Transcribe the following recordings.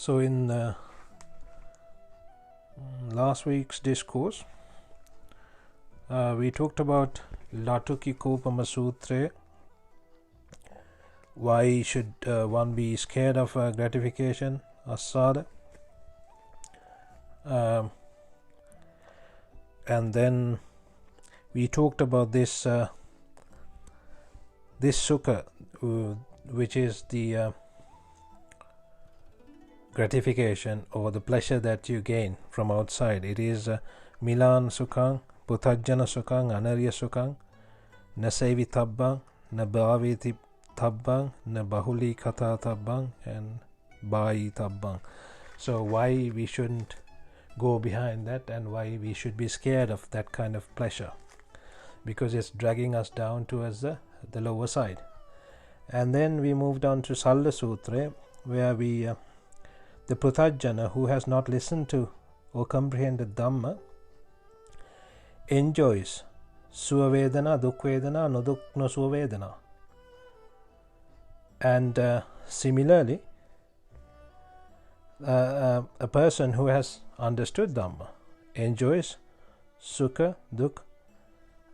So in last week's discourse, we talked about Latuki Kopama Sutra. Why should one be scared of gratification, asada? And then we talked about this sukha, which is the gratification or the pleasure that you gain from outside. It is Milan Sukhang, Puthajjana Sukhang, Anarya Sukhang, Nasevi Tabbang, Nabhaviti Tabbang, Nabahuli Kata Tabbang, and Bai Tabbang. So why we shouldn't go behind that, and why we should be scared of that kind of pleasure, because it's dragging us down towards the lower side. And then we moved on to Salla Sutra, where we the Puthajjana who has not listened to or comprehended Dhamma enjoys Suva Vedana, Dukha Vedana, Noduk no Suva Vedana. And similarly, a person who has understood Dhamma enjoys Sukha, Dukha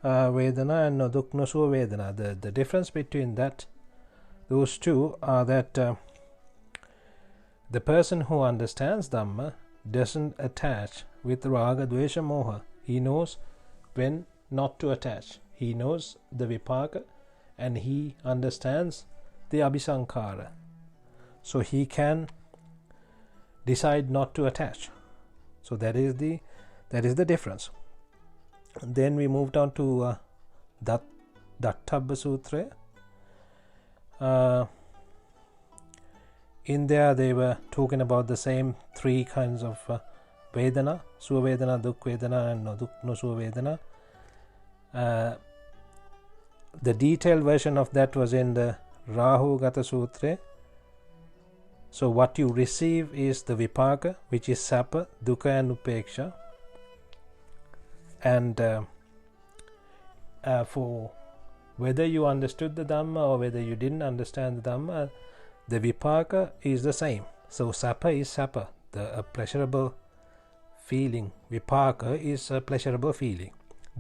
Vedana and Noduk no Suva Vedana. The difference between those two are that the person who understands Dhamma doesn't attach with Raga, Dvesha, Moha. He knows when not to attach. He knows the Vipaka and he understands the Abhisankara. So he can decide not to attach. So that is the difference. And then we moved on to Dattabha Sutra. In there they were talking about the same three kinds of Vedana, Suva Vedana, Dukha Vedana and Noduk no Suva Vedana. The detailed version of that was in the Rahu Gata Sutra. So what you receive is the Vipaka, which is Sapa, Dukkha and Upeksha. And for whether you understood the Dhamma or whether you didn't understand the Dhamma, the Vipaka is the same. So Sapa is Sapa, a pleasurable feeling. Vipaka is a pleasurable feeling.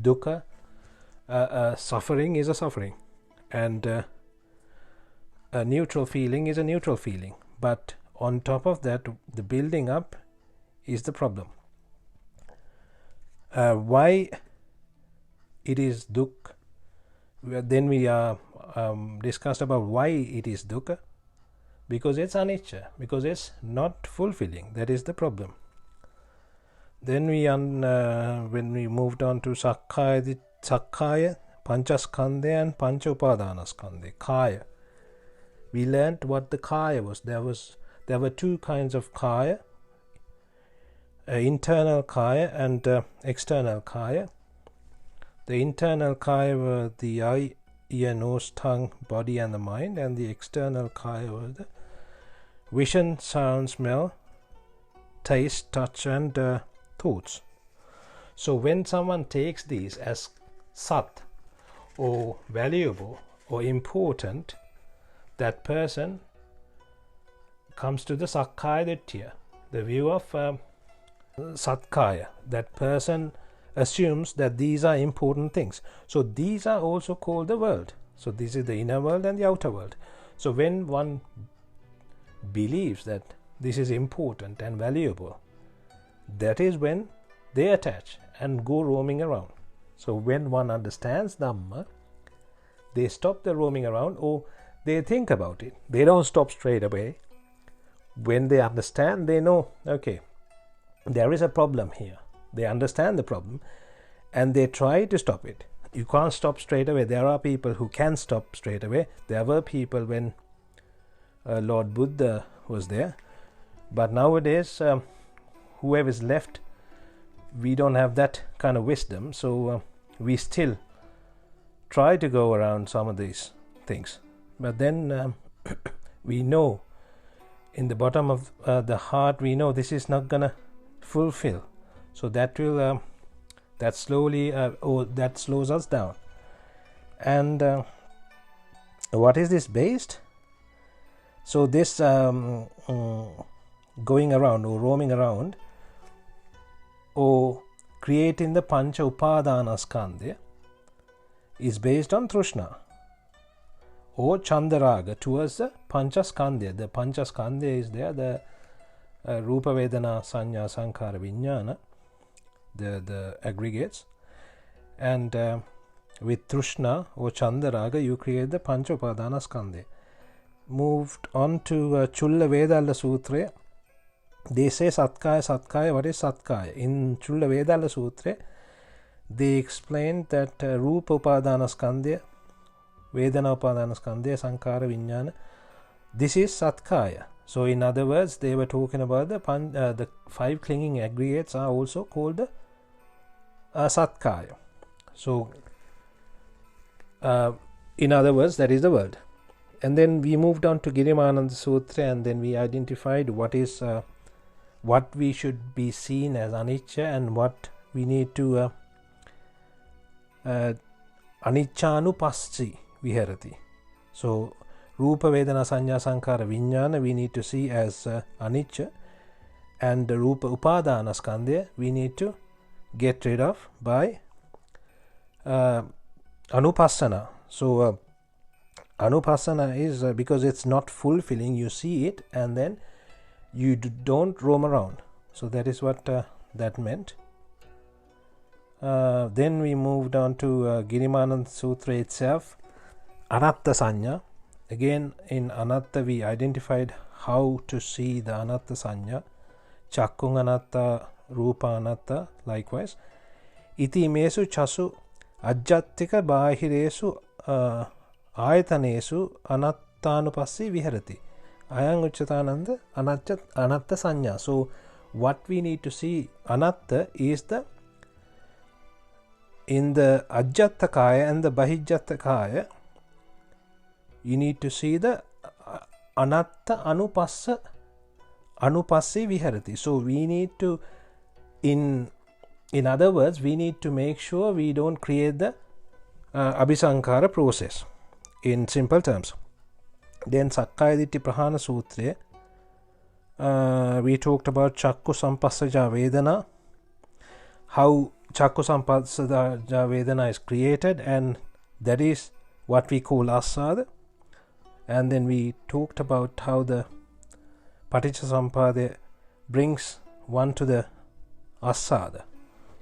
Dukkha, suffering is a suffering. And a neutral feeling is a neutral feeling. But on top of that, the building up is the problem. Why it is dukkha? Then we discussed about why it is dukkha. Because it's anicca, because it's not fulfilling. That is the problem. Then when we moved on to Sakkaya, Panchaskandha and Pancha Upadanaskandha, Kaya. We learnt what the Kaya was. There were two kinds of Kaya, internal Kaya and external Kaya. The internal Kaya were the eye, ear, nose, tongue, body and the mind, and the external Kaya were the vision, sound, smell, taste, touch and thoughts. So when someone takes these as sat or valuable or important, that person comes to the Sakkaya Ditthiya, the view of Satkaya. That person assumes that these are important things. So these are also called the world. So this is the inner world and the outer world. So when one believes that this is important and valuable, that is when they attach and go roaming around. So when one understands Dhamma, they stop the roaming around, or they think about it. They don't stop straight away. When they understand, they know, okay, there is a problem here. They understand the problem and they try to stop it. You can't stop straight away. There are people who can stop straight away. There were people when Lord Buddha was there. But nowadays, whoever is left, we don't have that kind of wisdom. So we still try to go around some of these things. But then we know in the bottom of the heart, we know this is not gonna fulfill. So that will that slowly that slows us down. And what is this based? So this going around or roaming around or creating the pancha upadanaskandha is based on trishna or chandaraga towards the panchaskandha. The panchaskandha is there, the rupa vedana sanya sankhara vijnana, the aggregates, and with trishna or chandaraga you create the pancha upadanaskandha. Moved on to Chulla Vedalla Sutra. They say Satkaya. What is Satkaya? In Chulla Vedalla Sutra, they explained that Rupa Upadanaskandha, Vedana Upadanaskandha, Sankhara Vijnana, this is Satkaya. So in other words, they were talking about the 5 clinging aggregates are also called the Satkaya. So in other words, that is the word. And then we moved on to Girimananda Sutra, and then we identified what is what we should be seen as anicca and what we need to aniccanupassī viharati. So Rupa Vedana Sanya Sankhara Vijnana we need to see as anicca, and the Rupa Upadana Skandha we need to get rid of by anupassana. So anupassana is because it's not fulfilling, you see it and then you don't roam around. So that is what that meant. Then we moved on to Girimananda Sutra itself, Anatta Sanya. Again in Anatta we identified how to see the Anatta Sanya, Chakkung Anatta, Rupa Anatta likewise. Iti mesu chasu ajjattika bahiresu ayatanesu anattanupassī viharati. Ayang Uccatānanda anatta sanya. So what we need to see anatta is in the ajjatta kaya and the bahijjatta kaya you need to see the anatta anupassī viharati. So we need to in other words we need to make sure we don't create the abhisankara process, in simple terms. Then Sakkaya Ditthi Prahana Sutra, we talked about Chakku Sampassaja Vedana, how Chakku Sampassaja Vedana is created, and that is what we call Asada. And then we talked about how the Paticcasamuppada brings one to the Asada.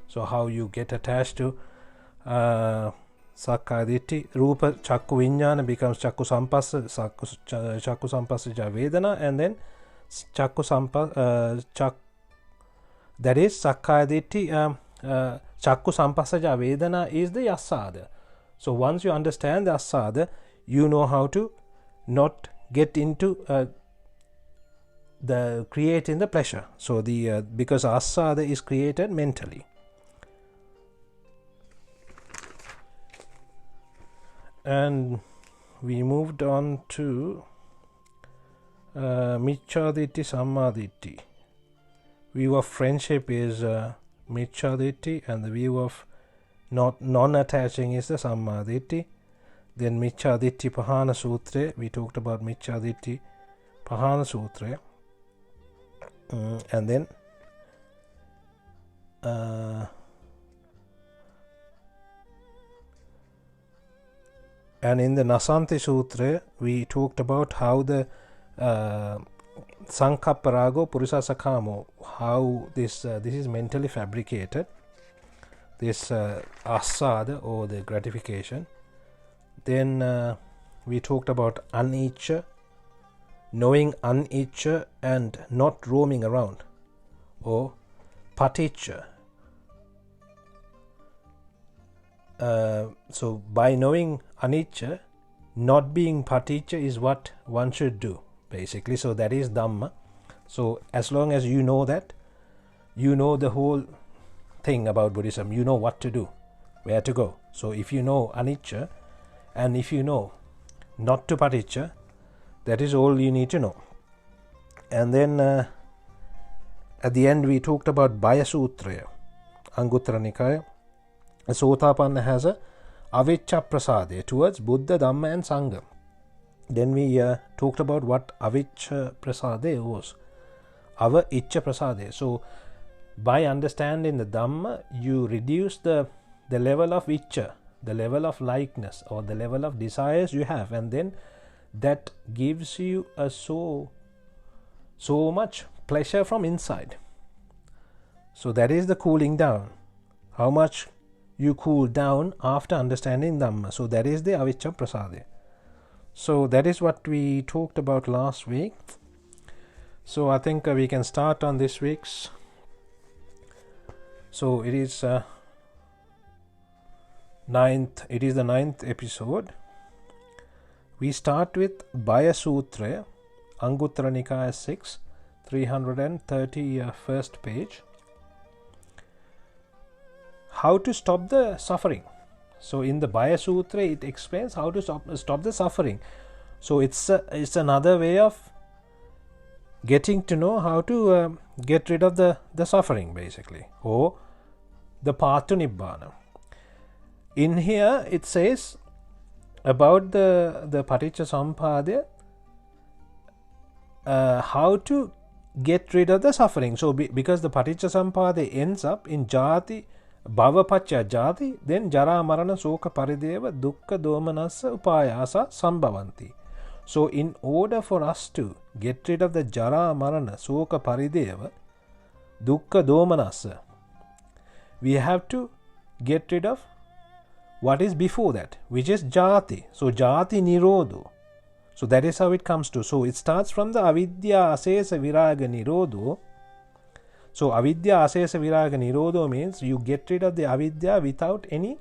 So how you get attached to Sakkaya Ditthi, Rupa Chakku Vijnana becomes Chakku Sampassaja Vedana, and then that is Sakkaya Ditthi, Chakku Sampassaja Vedana is the Asada. So once you understand the Asada, you know how to not get into the creating the pleasure. So the because Asada is created mentally. And we moved on to Micchāditthi Sammaditthi. View of friendship is Micchāditthi, and the view of non-attaching is the Sammaditthi. Then Micchāditthi Pahana Sutra, we talked about Micchāditthi Pahana Sutra. And then and in the Nasanti Sutra, we talked about how the Sankapparago Purisasakamo, how this is mentally fabricated, this asada or the gratification. Then we talked about anicca, knowing anicca and not roaming around, or paticca. So by knowing anicca, not being paticca is what one should do basically. So that is Dhamma. So as long as you know that, you know the whole thing about Buddhism, you know what to do, where to go. So if you know anicca and if you know not to paticca, that is all you need to know. And then at the end we talked about Bhaya Sutra, Anguttara Nikaya. Sotapanna has a avicca prasade towards Buddha, Dhamma and Sangha. Then we talked about what avicca prasade was. our icca prasade. So by understanding the Dhamma, you reduce the level of icca, the level of likeness or the level of desires you have, and then that gives you a so much pleasure from inside. So that is the cooling down. How much you cool down after understanding Dhamma. So that is the avicca prasade. So that is what we talked about last week. So I think we can start on this week's. So it is the ninth episode. We start with Bhaya Sutra, Anguttara Nikaya 6, 331st page. How to stop the suffering. So in the Bhaya Sutra, it explains how to stop the suffering. So it's another way of getting to know how to get rid of the suffering, basically, or the path to Nibbhana. In here it says about the Paticcasamuppada, how to get rid of the suffering. So because the Paticcasamuppada ends up in jati, bhava pacca jati, then jara marana soka parideva dukkha domanassa upayasa sambhavanti. So in order for us to get rid of the jara marana soka parideva dukkha domanassa, we have to get rid of what is before that, which is jati. So jati nirodho. So that is how it comes to. So it starts from the avidya asesa viraga nirodho. So avidya asesa viraga nirodho means you get rid of the avidya without any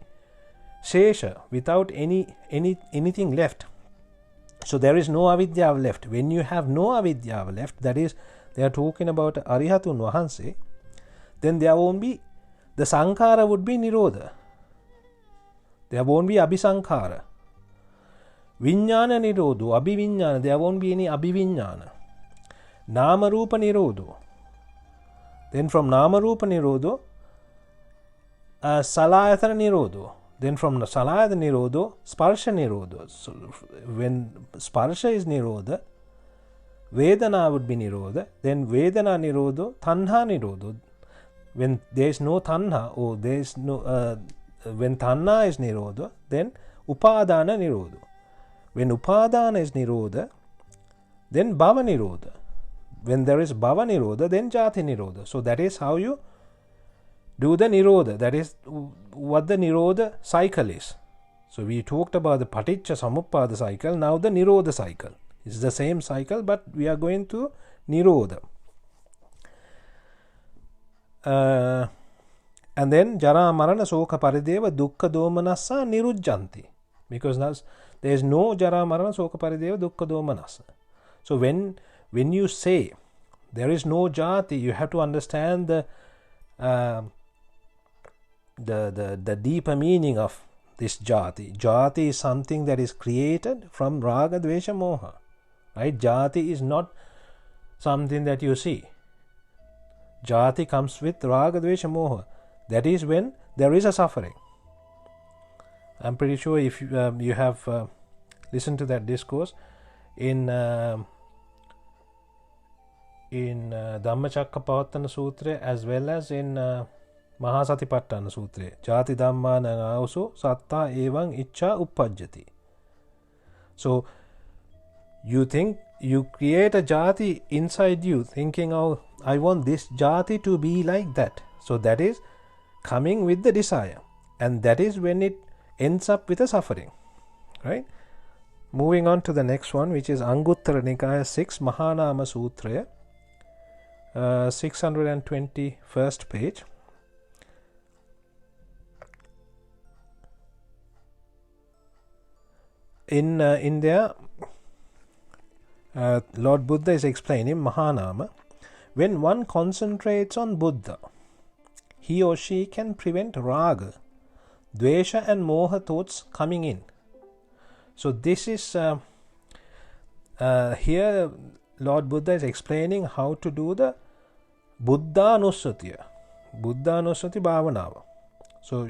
shesha, without anything left. So there is no avidya left. When you have no avidya left, that is, they are talking about Arihatun Wahanse, then there won't be, the sankhara would be nirodha. There won't be abhisankhara. Viññāna nirodho, abhiviññāna, there won't be any abhiviññāna. Nama rupa nirodho. Then from nama rupa nirodho, salayatana nirodho. Then from salayatana nirodho, sparsha nirodho. So when sparsha is nirodha, vedana would be nirodha. Then vedana nirodho, tanha nirodho. When there is no tanha, or there is no when tanha is nirodha, then upadana nirodha. When upadana is nirodha, then bhava nirodha. When there is bhava nirodha, then jati nirodha. So that is how you do the nirodha. That is what the nirodha cycle is. So we talked about the Paticcasamuppada cycle. Now the nirodha cycle. It's the same cycle, but we are going to nirodha. And then jara marana soka parideva dukkha domanassa nirujjanti. Because now there is no jara marana soka parideva dukkha domanassa. So when you say there is no jati, you have to understand the deeper meaning of this jati. Jati is something that is created from raga, dvesha, moha. Right? Jati is not something that you see. Jati comes with raga, dvesha, moha. That is when there is a suffering. I'm pretty sure if you have listened to that discourse in Dhammacakkappavattana Sutra as well as in Mahasatipatthana Sutra. Jati dhammana auso satta evang iccha uppajjati. So you think you create a jati inside you, thinking, oh, I want this jati to be like that. So that is coming with the desire, and that is when it ends up with a suffering, right? Moving on to the next one, which is Anguttara Nikaya 6, Mahanama Sutra, 621st page. In there, Lord Buddha is explaining Mahanama. When one concentrates on Buddha, he or she can prevent raga, dvesha and moha thoughts coming in. So this is here Lord Buddha is explaining how to do the Buddhanusati Bhavanava. So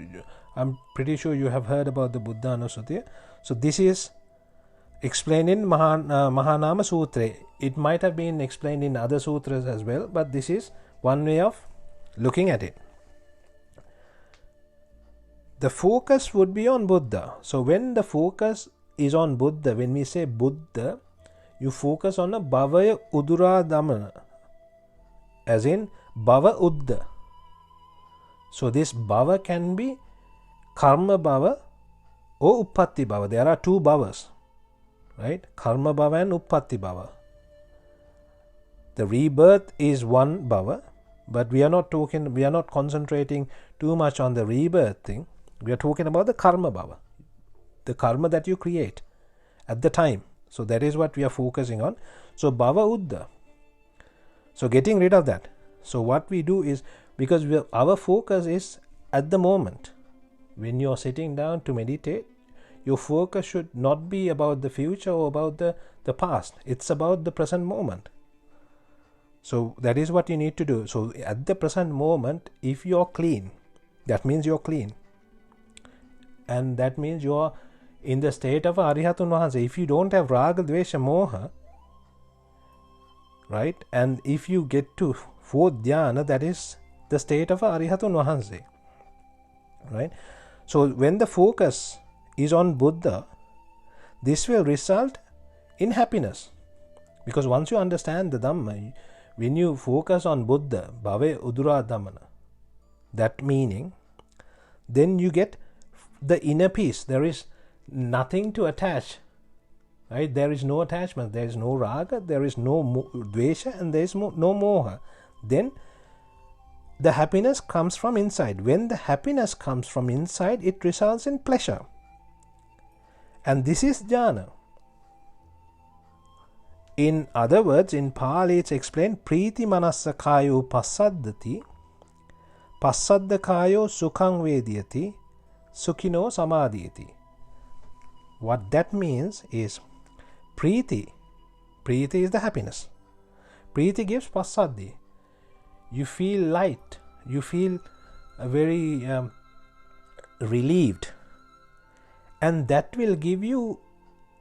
I'm pretty sure you have heard about the Buddhanusati. So this is explained in Mahanama Sutra. It might have been explained in other sutras as well, but this is one way of looking at it. The focus would be on Buddha. So when the focus is on Buddha, when we say Buddha, you focus on a bhavaya udura damana, as in bhava uddha. So this bhava can be karma bhava or uppatti bhava. There are two bhavas, right? Karma bhava and uppatti bhava. The rebirth is one bhava, but we are not concentrating too much on the rebirth thing. We are talking about the karma bhava, the karma that you create at the time. So that is what we are focusing on. So bhava uddha. So getting rid of that. So what we do is, because our focus is at the moment. When you are sitting down to meditate, your focus should not be about the future or about the past. It's about the present moment. So that is what you need to do. So at the present moment, if you are clean, that means you are clean. And that means you are in the state of Arihatun Vahanse. If you don't have Raga, Dvesha, Moha, right? And if you get to fourth dhyana, that is the state of Arihatun Vahanse, right? So when the focus is on Buddha, this will result in happiness. Because once you understand the Dhamma, when you focus on Buddha, Bhave Udura Dhammana, that meaning, then you get the inner peace. There is nothing to attach, right? There is no attachment, there is no raga, there is no dvesha, and there is no moha. Then the happiness comes from inside. When the happiness comes from inside, it results in pleasure. And this is jhana. In other words, in Pali it's explained, Priti manassa kayo passaddati, passadda kayo sukhang vediyati, sukhino samadhiyati. What that means is, Priti is the happiness. Priti gives passaddhi. You feel light, you feel very relieved, and that will give you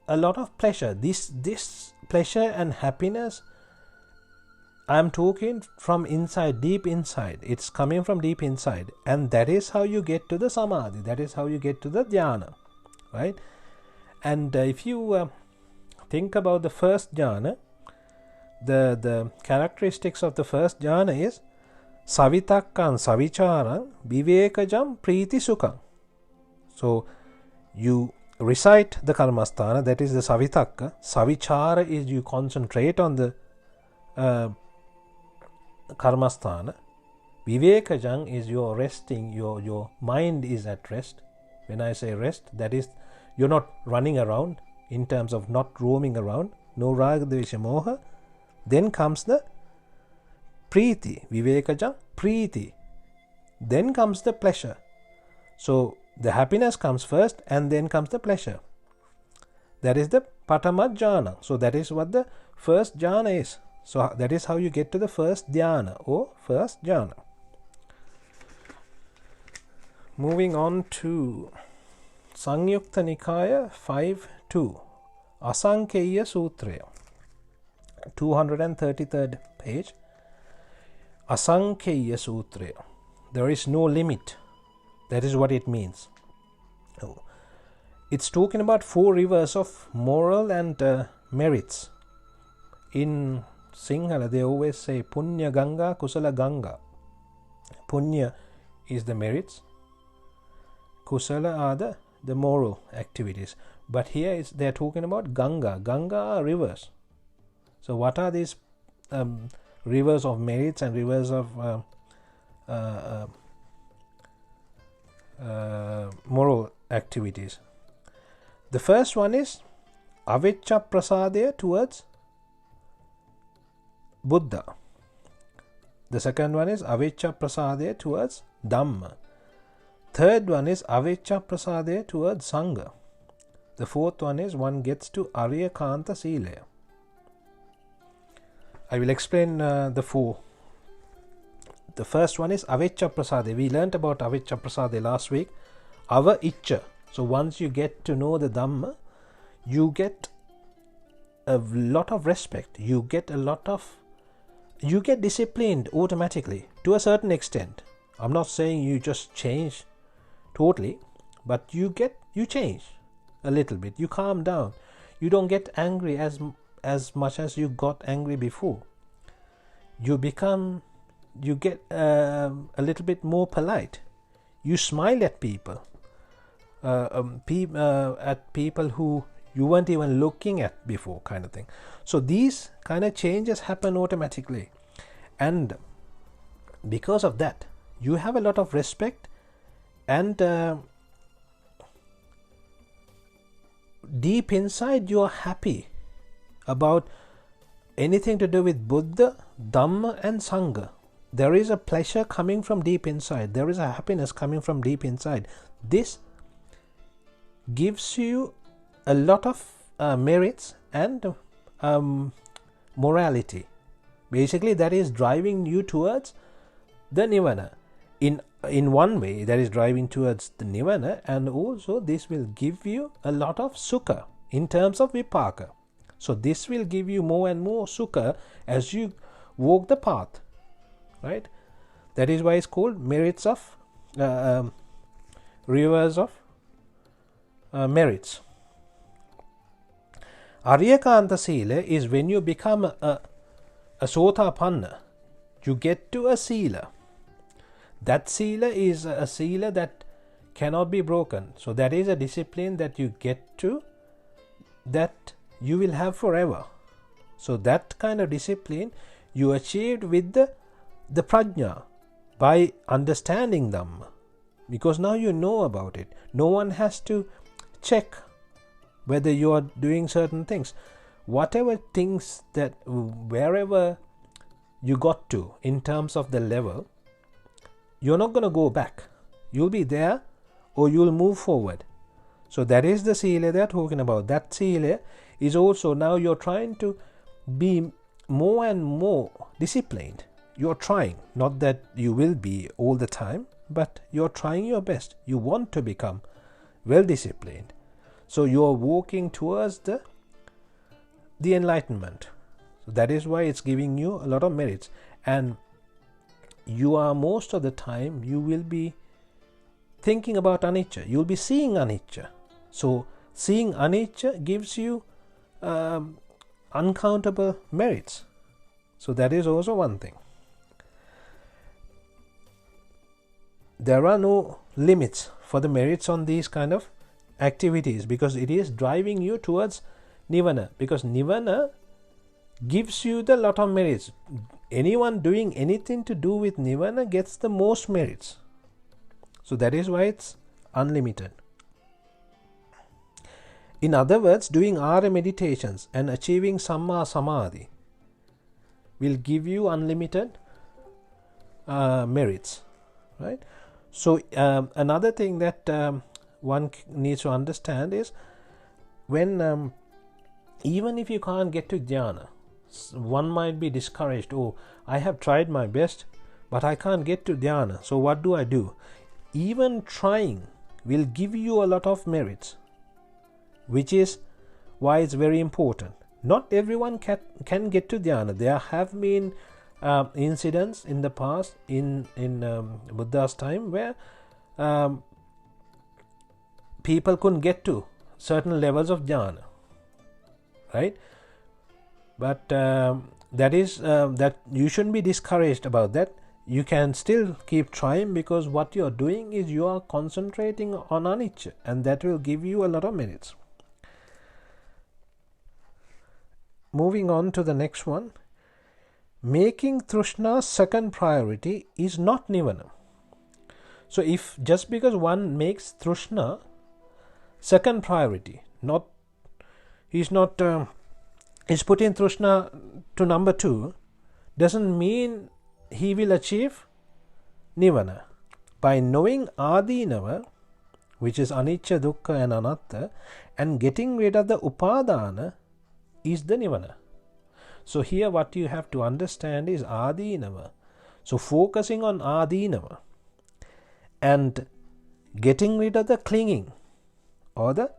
a lot of pleasure. This pleasure and happiness, I am talking from inside, deep inside. It's coming from deep inside, and that is how you get to the samadhi. That is how you get to the dhyana, right? And if you think about the first jhana, the characteristics of the first jhana is savitakkan savicharan vivekajam priti sukham. So you recite the karmasthana, that is the savitakka. Savichara is you concentrate on the karmasthana. Vivekajam is your resting, your mind is at rest. When I say rest, that is you're not running around, in terms of not roaming around, no raga dvesha moha. Then comes the priti, vivekajam priti. Then comes the pleasure. So the happiness comes first, and then comes the pleasure. That is the patama jhana. So that is what the first jhana is. So that is how you get to the first dhyana or first jhana. Moving on to Sangyukta Nikaya 5.2, Asankheya Sutra, 233rd page. Asankheya Sutra. There is no limit. That is what it means. It's talking about 4 rivers of moral and merits. In Sinhala, they always say Punya Ganga, Kusala Ganga. Punya is the merits. Kusala are the moral activities. But here they are talking about Ganga. Ganga are rivers. So what are these rivers of merits and rivers of moral activities? The first one is avecca prasadaya towards Buddha. The second one is avecca prasadaya towards Dhamma. Third one is avecca prasadaya towards Sangha. The fourth one is one gets to Arya Kanta Silaya. I will explain the 4. The first one is avecca prasadaya. We learnt about avecca prasadaya last week. Ava icca. So once you get to know the Dhamma, you get a lot of respect. You get disciplined automatically to a certain extent. I'm not saying you just change totally, but you change a little bit. You calm down. You don't get angry as much as you got angry before. You get a little bit more polite. You smile at people, at people who you weren't even looking at before, kind of thing. So these kind of changes happen automatically, and because of that, you have a lot of respect, and deep inside you are happy about anything to do with Buddha, Dhamma and Sangha. There is a pleasure coming from deep inside. There is a happiness coming from deep inside. This gives you a lot of merits and morality. Basically, that is driving you towards the Nibbhana. In one way, that is driving towards the Nibbhana, and also this will give you a lot of sukha in terms of vipaka. So this will give you more and more sukha as you walk the path, right? That is why it's called merits of rivers of merits. Ariyakanta Sila is when you become a Sotapanna, you get to a Sila. That Sila is a Sila that cannot be broken. So that is a discipline that you get to, that you will have forever. So that kind of discipline you achieved with the prajna, by understanding them, because now you know about it. No one has to check whether you are doing certain things. Whatever things that wherever you got to in terms of the level, you're not going to go back. You'll be there or you'll move forward. So that is the sila they're talking about. That sila is also, now you're trying to be more and more disciplined. You're trying, not that you will be all the time, but you're trying your best. You want to become well disciplined. So you're walking towards the enlightenment. So that is why it's giving you a lot of merits. And you are, most of the time, you will be thinking about anicca. You'll be seeing anicca. So seeing anicca gives you uncountable merits. So that is also one thing. There are no limits for the merits on these kind of activities, because it is driving you towards Nibbhana. Because Nibbhana gives you the lot of merits. Anyone doing anything to do with Nibbhana gets the most merits. So that is why it's unlimited. In other words, doing Arya meditations and achieving Samma Samadhi will give you unlimited merits, right? So another thing that one needs to understand is, when even if you can't get to Jhana, one might be discouraged. Oh, I have tried my best, but I can't get to Jhana. So what do I do? Even trying will give you a lot of merits, which is why it's very important. Not everyone can get to Jhana. There have been incidents in the past, in Buddha's time, where people couldn't get to certain levels of Jhana, right? But that is that you shouldn't be discouraged about that. You can still keep trying, because what you are doing is you are concentrating on anicca, and that will give you a lot of merits. Moving on to the next one. Making Trishna second priority is not Nibbhana. So if just because one makes Trishna second priority, he's putting Trishna to number 2, doesn't mean he will achieve Nibbhana. By knowing Adinava, which is anicca, dukkha and anatta, and getting rid of the upadana, is the Nibbhana. So here what you have to understand is Adinava. So focusing on Adinava and getting rid of the clinging or the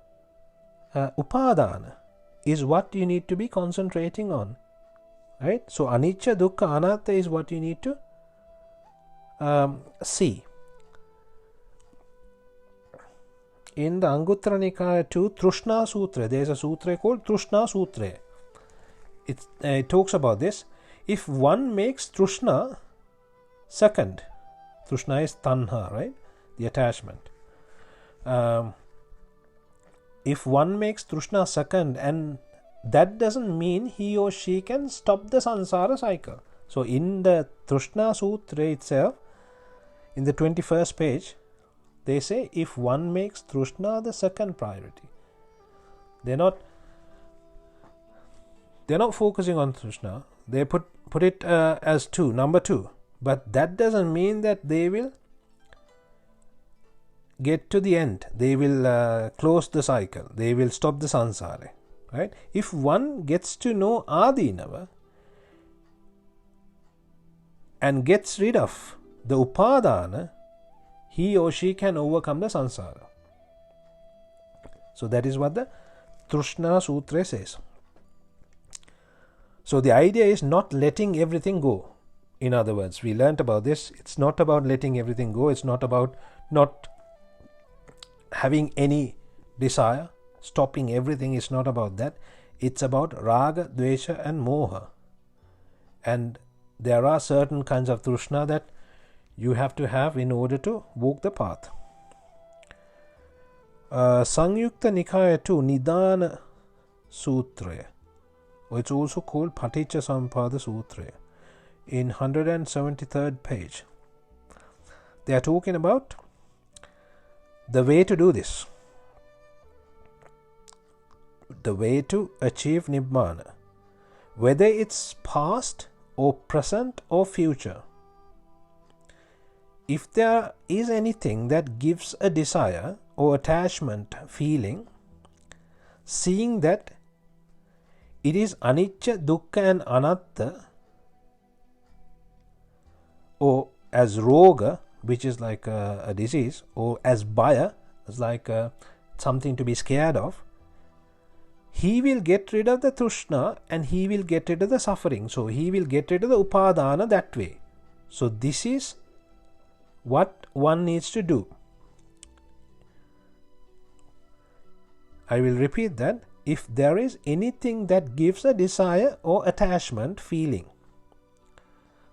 upadana is what you need to be concentrating on. Right? So anicca, dukkha, anatta is what you need to see. In the Anguttara Nikaya 2, Trishna Sutra, there is a sutra called Trishna Sutra. It talks about this. If one makes Trishna second, Trishna is tanha, right? The attachment. If one makes Trishna second, and that doesn't mean he or she can stop the samsara cycle. So in the Trishna Sutra itself, in the 21st page, they say if one makes Trishna the second priority, they're not focusing on Trishna. They put it as number two. But that doesn't mean that they will get to the end. They will close the cycle. They will stop the samsara. Right? If one gets to know Adinava and gets rid of the upadana, he or she can overcome the samsara. So that is what the Trishna Sutra says. So the idea is not letting everything go. In other words, we learnt about this. It's not about letting everything go. It's not about not having any desire. Stopping everything is not about that. It's about raga, dvesha and moha. And there are certain kinds of trishna that you have to have in order to walk the path. Samyukta Nikaya 2, Nibbhana Sutra. It's also called Paticca Samuppada Sutra. In 173rd page. They are talking about the way to do this. The way to achieve Nibbhana. Whether it's past or present or future. If there is anything that gives a desire or attachment feeling, seeing that it is anicca, dukkha and anatta, or as roga, which is like a disease, or as bhaya, as like something to be scared of, he will get rid of the trishna and he will get rid of the suffering. So he will get rid of the upadana that way. So this is what one needs to do. I will repeat that. If there is anything that gives a desire or attachment feeling.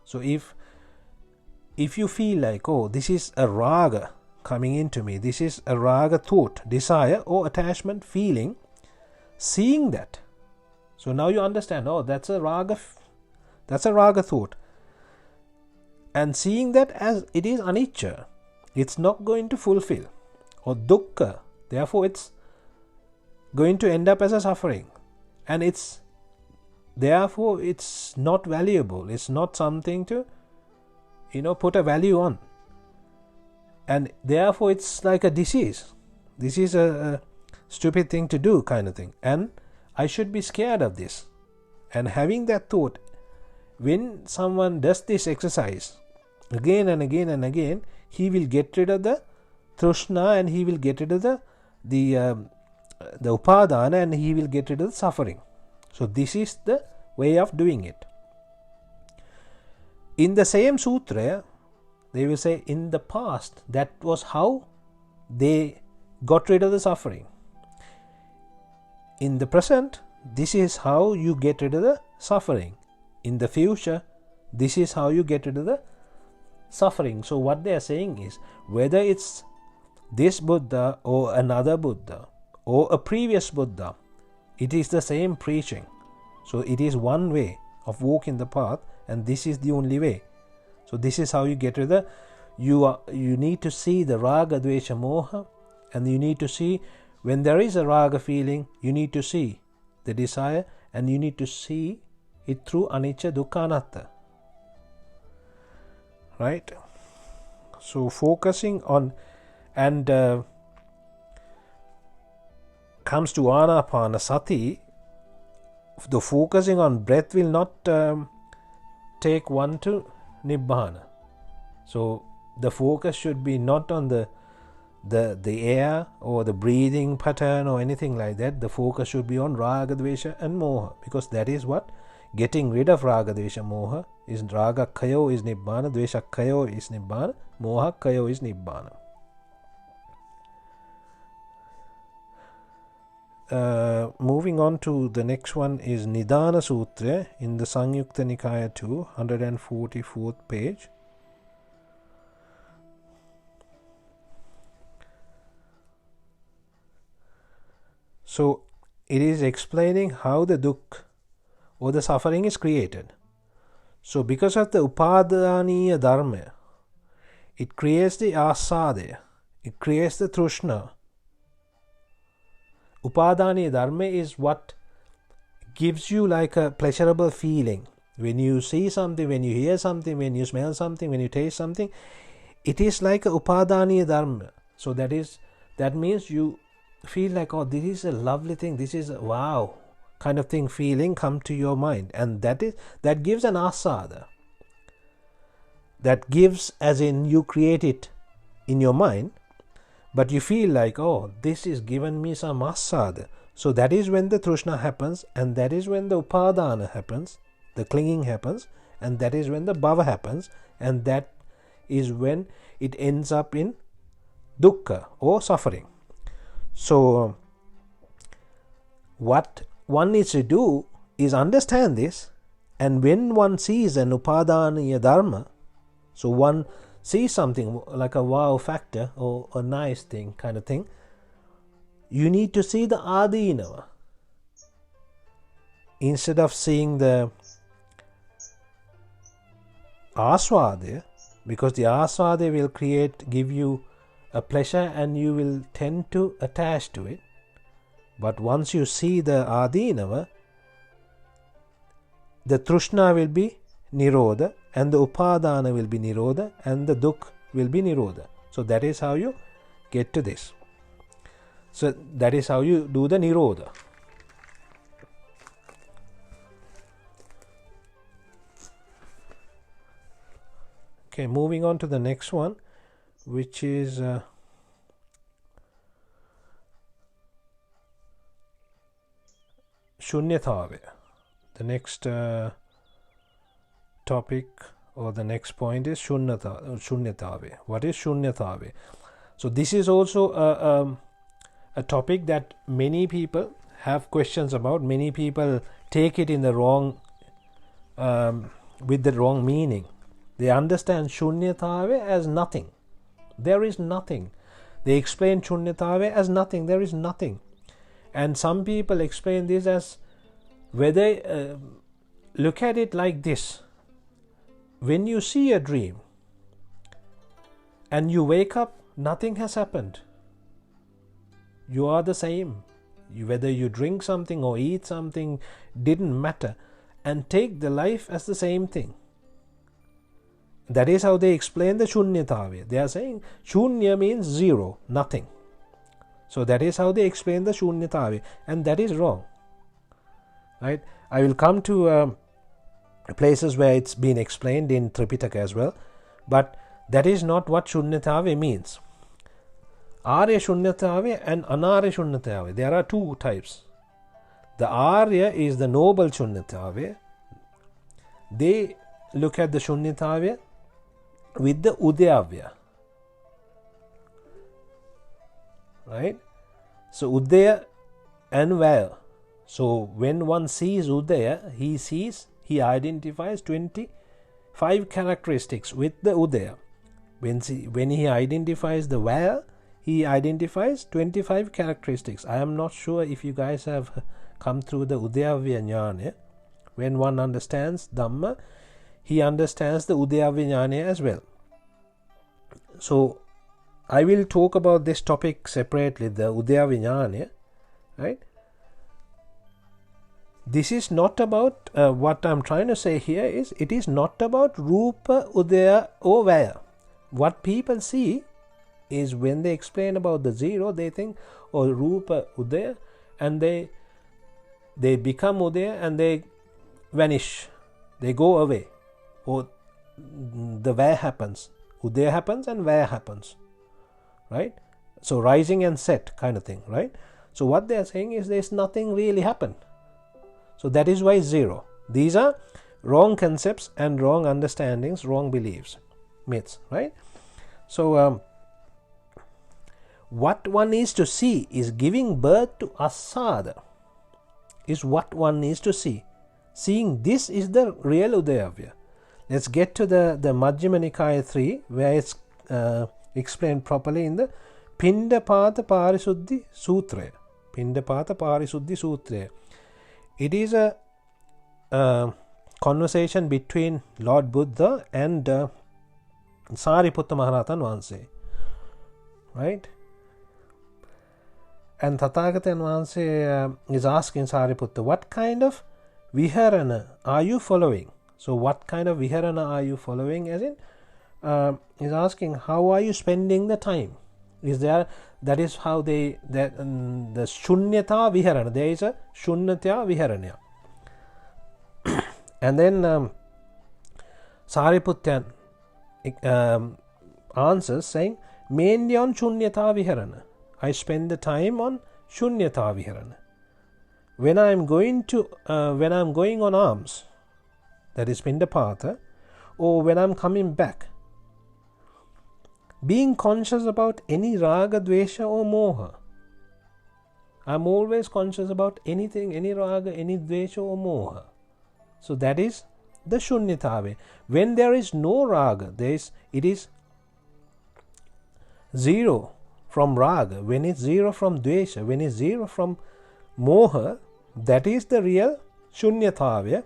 So if you feel like, oh, this is a raga coming into me, this is a raga thought, desire or attachment feeling, seeing that. So now you understand, oh, that's a raga thought. And seeing that as it is anicca, it's not going to fulfill. Or dukkha, therefore it's going to end up as a suffering. And therefore it's not valuable. It's not something to put a value on. And therefore it's like a disease. This is a stupid thing to do kind of thing. And I should be scared of this. And having that thought, when someone does this exercise again and again and again, he will get rid of the trishna and he will get rid of the upadana and he will get rid of the suffering. So this is the way of doing it. In the same sutra, they will say in the past, that was how they got rid of the suffering. In the present, this is how you get rid of the suffering. In the future, this is how you get rid of the suffering. So what they are saying is, whether it's this Buddha or another Buddha or a previous Buddha, it is the same preaching. So it is one way of walking the path, and this is the only way. So this is how you get rid of you need to see the raga, dvesha, moha, and you need to see when there is a raga feeling, you need to see the desire, and you need to see it through anicca, dukkha, anatta. Right? So focusing on and comes to anapanasati, the focusing on breath will not take one to Nibbhana. So the focus should be not on the the air or the breathing pattern or anything like that, the focus should be on raga, dvesha and moha, because that is what getting rid of raga, dvesha, moha is. Raga kayo is nibbana, dvesha kayo is nibbana, moha kayo is nibbana. Moving on to the next one is Nidana Sutra in the Samyukta Nikaya 2, 144th page. So it is explaining how the dukkha or the suffering is created. So because of the upadaniya dharma, it creates the asadaya, it creates the trishna. Upadaniya dharma is what gives you like a pleasurable feeling. When you see something, when you hear something, when you smell something, when you taste something, it is like a upadaniya dharma. So that means you feel like, oh, this is a lovely thing, this is a wow kind of thing, feeling come to your mind, and that gives an asada. That gives, as in you create it in your mind, but you feel like, oh, this is given me some asada. So that is when the trishna happens, and that is when the upadana happens, the clinging happens, and that is when the bhava happens, and that is when it ends up in dukkha or suffering. So what one needs to do is understand this, and when one sees an upadaniya dharma, so one sees something like a wow factor or a nice thing kind of thing, you need to see the adinava instead of seeing the aswadaya, because the aswadaya will give you a pleasure and you will tend to attach to it. But once you see the adinava, the trishna will be nirodha, and the upadana will be nirodha, and the dukkha will be nirodha. So that is how you get to this. So that is how you do the nirodha. Okay, moving on to the next one, which is shunyata. The next topic or the next point is shunyata. What is shunyata? So this is also a topic that many people have questions about. Many people take it in the wrong with the wrong meaning. They understand shunyata as nothing. There is nothing. They explain shunyata as nothing. There is nothing. And some people explain this as whether look at it like this. When you see a dream and you wake up, nothing has happened. You are the same. Whether you drink something or eat something didn't matter, and take the life as the same thing. That is how they explain the shunyata. They are saying shunya means zero, nothing. So that is how they explain the shunyata, and that is wrong. Right? I will come to places where it's been explained in Thripitaka as well, but that is not what shunyata means. Arya shunyata and anarya shunyata. There are two types. The Arya is the noble shunyata. They look at the shunyata with the udayavya. Right? So udaya and vaya. So when one sees udaya, he identifies 25 characteristics with the udaya. When he identifies the vaya, he identifies 25 characteristics. I am not sure if you guys have come through the udayavya jnana. When one understands Dhamma, he understands the udayavya jnana as well. So I will talk about this topic separately, the udayavya jnana. Right? This is not about, what I'm trying to say here is, it is not about Rupa, Udaya or Vaya. What people see is when they explain about the zero, they think, oh, Rupa, Udaya, and they become Udaya and they vanish. They go away. Or the Vaya happens. Udaya happens and Vaya happens. Right? So rising and set kind of thing, right? So what they are saying is there's nothing really happened. So that is why zero. These are wrong concepts and wrong understandings, wrong beliefs, myths, right? So what one needs to see is giving birth to asada is what one needs to see. Seeing this is the real Udayavya. Let's get to the Majjhima Nikaya 3, where it's explained properly in the Pindapata Parisuddhi Sutra. Pindapata Parisuddhi Sutra. It is a conversation between Lord Buddha and Sariputta Maharatan Vanse, right? And Tathagata Vanse is asking Sariputta, what kind of viharana are you following? So what kind of viharana are you following? As in, is asking, how are you spending the time? Is there, that is how they, the shunyata viharana, there is a shunyata viharanya. And then Sariputta answers saying, mainly on shunyata viharana. I spend the time on shunyata viharana. When I am going on alms, that is pindapata, or when I am coming back, being conscious about any raga, dvesha or moha. I am always conscious about anything, any raga, any dvesha or moha. So that is the shunyata. When there is no raga, it is zero from raga. When it's zero from dvesha, when it's zero from moha, that is the real shunyata,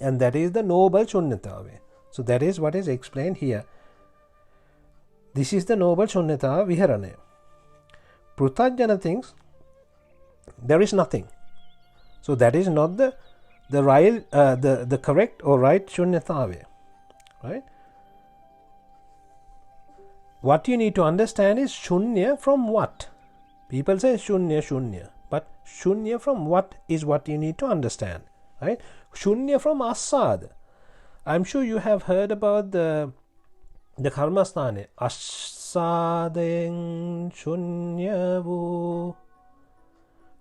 and that is the noble shunyata. So that is what is explained here. This is the noble shunyata viharane. Pruthajjana thinks there is nothing. So that is not the correct or right shunyata, right? What you need to understand is shunya from what? People say shunya, but shunya from what is what you need to understand, right? Shunya from asada. I'm sure you have heard about the karmasthane. Asaden shunyavu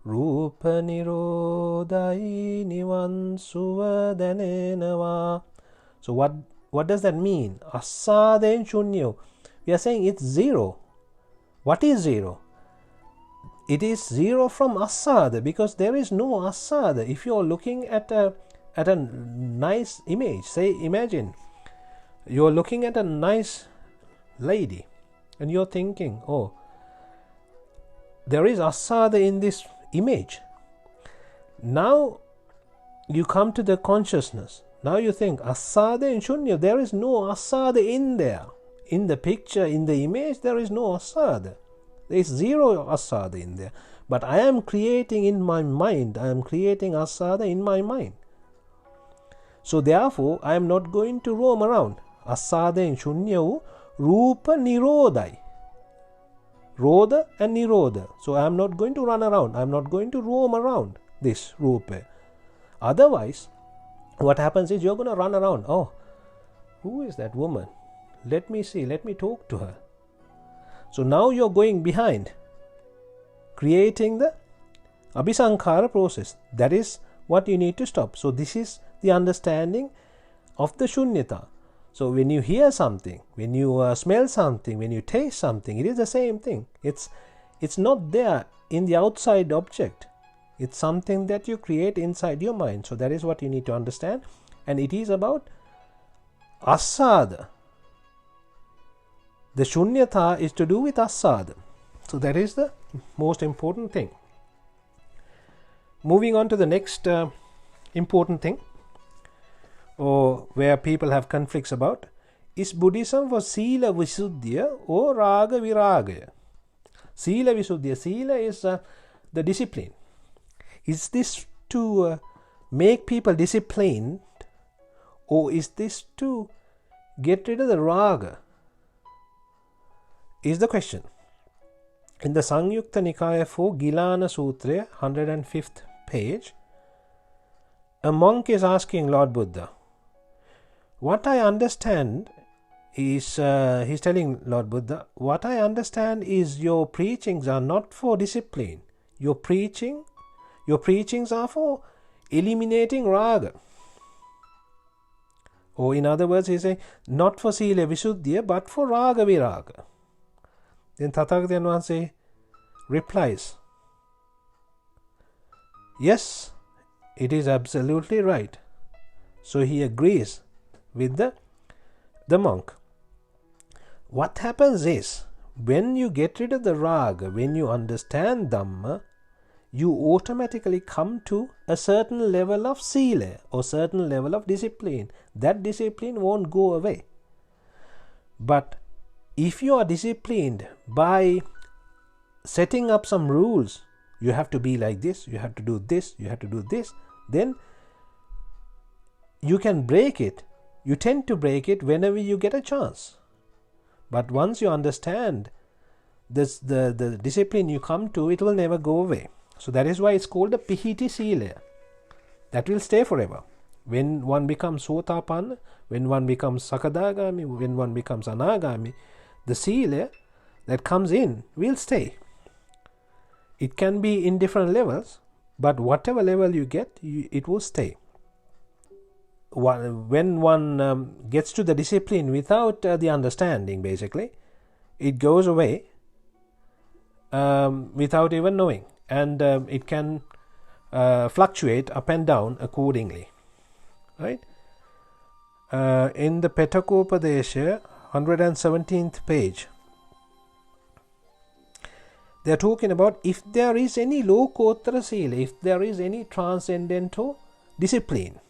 rupa nirodai nivan suvadanenava. So what does that mean? Asaden shunyavu. We are saying it's zero. What is zero? It is zero from asada, because there is no asada. If you are looking at a nice image, say, imagine you are looking at a nice lady and you're thinking, oh, there is asada in this image. Now you come to the consciousness. Now you think asada and shunya, there is no asada in there. In the picture, in the image, there is no asada. There is zero asada in there. But I am creating in my mind. I am creating asada in my mind. So therefore, I am not going to roam around. Asada and shunya rupa nirodai. Roda and niroda. So I am not going to run around. I am not going to roam around this rupa. Otherwise, what happens is you're going to run around. Oh, who is that woman? Let me see. Let me talk to her. So now you're going behind, creating the abhisankhara process. That is what you need to stop. So this is the understanding of the shunyata. So when you hear something, when you smell something, when you taste something, it is the same thing. It's not there in the outside object. It's something that you create inside your mind. So that is what you need to understand. And it is about asada. The shunyata is to do with asada. So that is the most important thing. Moving on to the next important thing, or where people have conflicts about, is Buddhism for Sila Visuddhya or Raga Viragaya? Sila Visuddhya. Sila is the discipline. Is this to make people disciplined, or is this to get rid of the raga? Is the question. In the Samyukta Nikaya 4 Gilana Sutra, 105th page, a monk is asking Lord Buddha, what I understand he's telling Lord Buddha, what I understand is your preachings are not for discipline. Your preachings are for eliminating raga. Or in other words, he's saying, not for sila visuddhiya, but for raga viraga. Then Tathagata Vāsē replies, yes, it is absolutely right. So he agrees with the monk. What happens is, when you get rid of the raga, when you understand Dhamma, you automatically come to a certain level of sila or certain level of discipline. That discipline won't go away. But if you are disciplined by setting up some rules, you have to be like this, you have to do this, you have to do this, then you can break it. You tend to break it whenever you get a chance. But once you understand this, the discipline you come to, it will never go away. So that is why it's called a pihiti sila. That will stay forever. When one becomes sotapanna, when one becomes sakadagami, when one becomes anagami, the sila that comes in will stay. It can be in different levels, but whatever level you get, it will stay. When one gets to the discipline without the understanding, basically, it goes away without even knowing. And it can fluctuate up and down accordingly. Right? In the Petakopadesha, 117th page, they are talking about if there is any lokottara sila, if there is any transcendental discipline.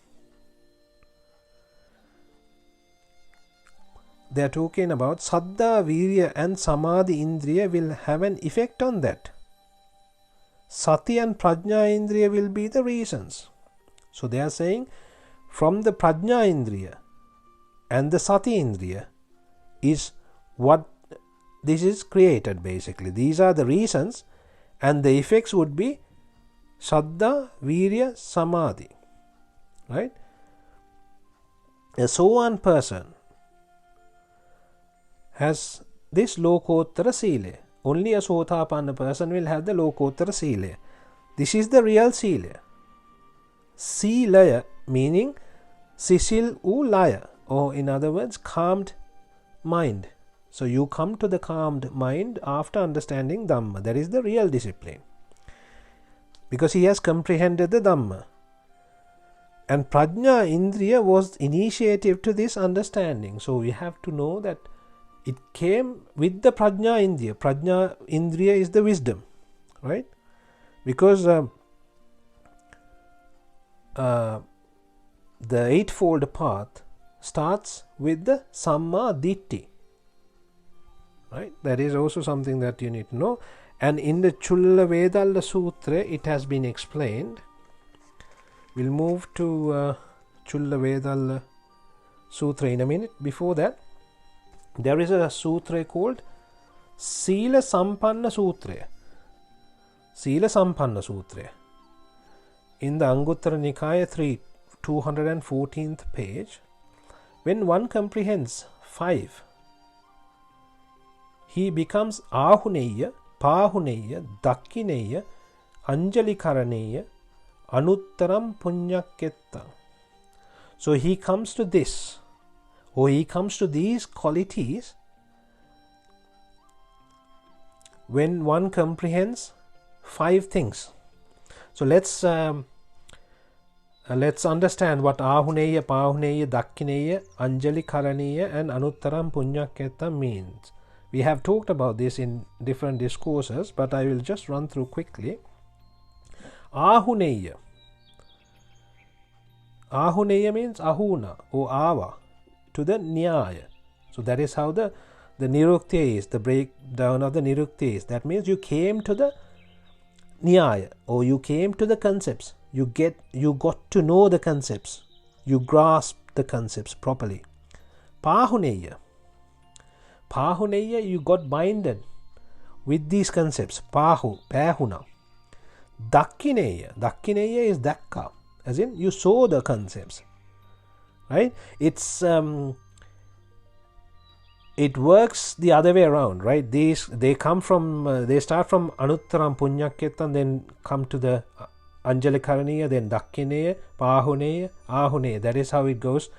They are talking about Saddha, Virya and Samadhi Indriya will have an effect on that. Sati and Prajna Indriya will be the reasons. So they are saying from the Prajna Indriya and the Sati Indriya is what this is created basically. These are the reasons, and the effects would be Saddha, Virya, Samadhi. Right? A sohan person has this lokottara sila. Only a sotapanna person will have the lokottara sila. This is the real sila. Silaya meaning sisil ulaya, or in other words, calmed mind. So you come to the calmed mind after understanding Dhamma. That is the real discipline. Because he has comprehended the Dhamma. And Prajna Indriya was initiative to this understanding. So we have to know that it came with the Prajna Indriya. Prajna Indriya is the wisdom, right? Because the eightfold path starts with the Samma Ditti, right? That is also something that you need to know. And in the Chulla Vedalla Sutra, it has been explained. We'll move to Chulla Vedalla Sutra in a minute. Before that, there is a sutra called Sila Sampanna Sutra. Sila Sampanna Sutra. In the Anguttara Nikaya 214th page, when one comprehends 5, he becomes Ahuneya, Pahuneya, Dakkineya, Anjalikaraneya, Anuttaram Punyakkettam. So he comes to this, or he comes to these qualities when one comprehends 5 things. So let's understand what Ahuneya, Pahuneya, Dakkineya, Anjalikaraneya and Anuttaram Punyakkettam means. We have talked about this in different discourses, but I will just run through quickly. Ahuneya. Ahuneya means ahuna or ava to the nyaya. So that is how the nirukti is, the breakdown of the nirukti is. That means you came to the nyaya, or you came to the concepts. You got to know the concepts. You grasp the concepts properly. Pahuneya. Pahuneya, you got binded with these concepts. Pahuna. Dakkineya. Dakkineya is dakka, as in you saw the concepts. Right? It's it works the other way around, right? They come from they start from anuttaram punyakketam, then come to the anjali karaniya, then dakkineya, pahuneya, ahuneya. That is how it goes.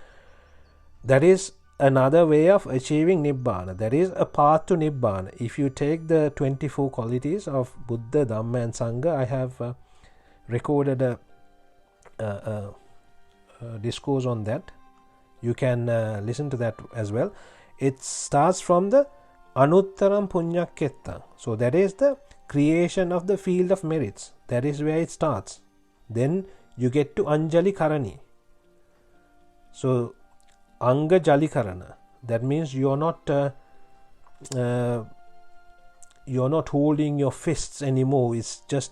That is another way of achieving Nibbhana. That is a path to Nibbhana. If you take the 24 qualities of Buddha, Dhamma and Sangha, I have recorded a discourse on that. You can listen to that as well. It starts from the anuttaram punyakketta. So that is the creation of the field of merits. That is where it starts. Then you get to anjali karani. So anga jali karana. That means you're not holding your fists anymore. It's just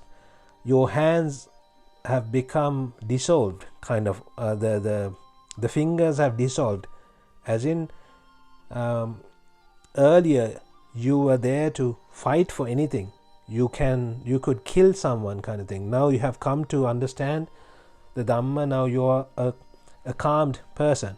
your hands have become dissolved, kind of. The fingers have dissolved, as in earlier you were there to fight for anything. You could kill someone, kind of thing. Now you have come to understand the Dhamma. Now you are a calmed person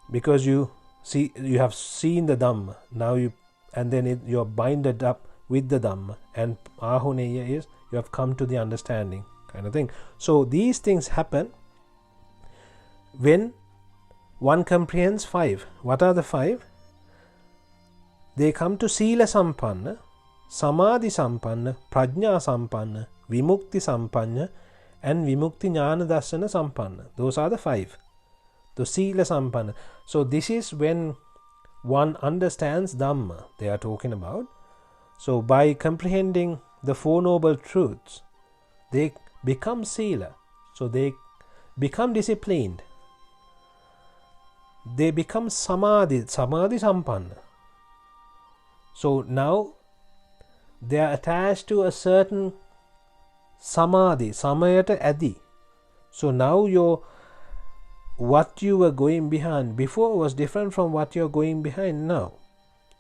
because you have seen the Dhamma. Now you're binded up with the Dhamma, and ahuneya is you have come to the understanding, kind of thing. So these things happen when one comprehends 5. What are the 5? They come to Sila Sampanna, Samadhi Sampanna, Prajna Sampanna, Vimukti Sampanna, and Vimukti Jnana Darsana Sampanna. Those are the 5. The Sila Sampanna. So this is when one understands Dhamma they are talking about. So by comprehending the 4 noble truths, they become Sila. So they become disciplined. They become Samadhi Sampanna. So now they are attached to a certain Samadhi, Samayata Adi. So now what you were going behind before was different from what you're going behind now.